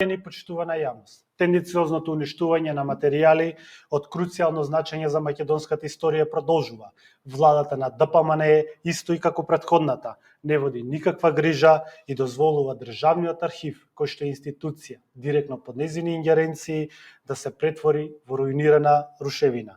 Почитувана јавност. Тенденциозното уништување на материјали од круцијално значење за македонската историја продолжува. Владата на ДПМН, исто и како претходната, не води никаква грижа и дозволува Државниот архив, кој што е институција директно под нејзини ингеренции, да се претвори во руинирана рушевина.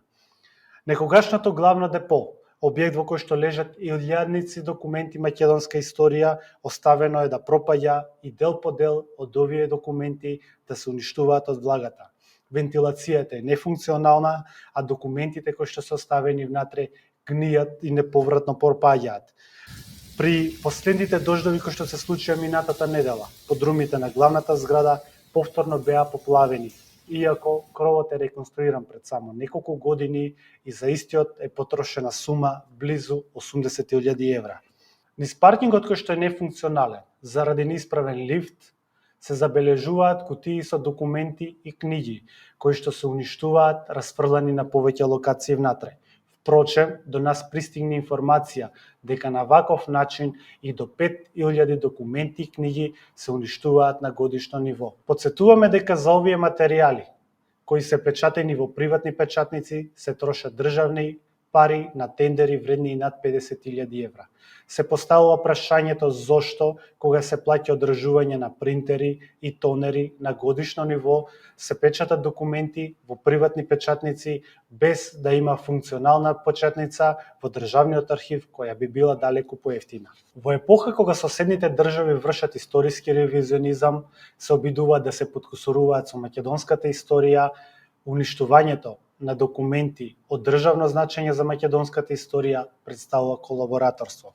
Некогашното главно депо, објект во кој што лежат илјадници документи македонска историја, оставено е да пропаѓа и дел по дел од овие документи да се уништуваат од влагата. Вентилацијата е нефункционална, а документите кои што се оставени внатре гнијат и неповратно пропаѓаат. При последните дождови кои што се случија минатата недела, подрумите на главната зграда повторно беа поплавени, иако кровот е реконструиран пред само неколку години и за истиот е потрошена сума близу 80.000 евра. Низ паркингот кој што е нефункционален, заради неисправен лифт, се забележуваат кутии со документи и книги, кои што се уништуваат расфрлани на повеќе локации внатре. Впрочем, до нас пристигне информација дека на ваков начин и до 5.000 документи и книги се уништуваат на годишно ниво. Подсетуваме дека за овие материјали, кои се печатени во приватни печатници, се трошат државни пари на тендери вредни и над 50.000 евра. Се поставува прашањето зошто, кога се плаќа одржување на принтери и тонери на годишно ниво, се печатат документи во приватни печатници без да има функционална печатница во Државниот архив, која би била далеку поевтина. Во епоха кога соседните држави вршат историски ревизионизам, се обидуваат да се подкусуруваат со македонската историја, уништувањето на документи од државно значење за македонската историја представува колабораторство.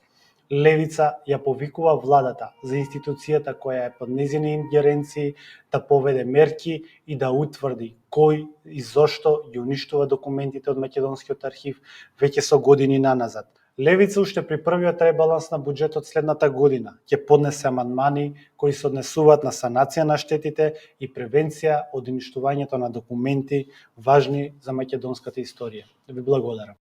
Левица ја повикува владата за институцијата која е под нејзини ингеренции да поведе мерки и да утврди кој и зошто ја уништува документите од македонскиот архив веќе со години наназад. Левица уште при првиот ребаланс на буџетот следната година ќе поднесе амандмани кои се однесуваат на санација на штетите и превенција од уништувањето на документи важни за македонската историја. Ви благодарам.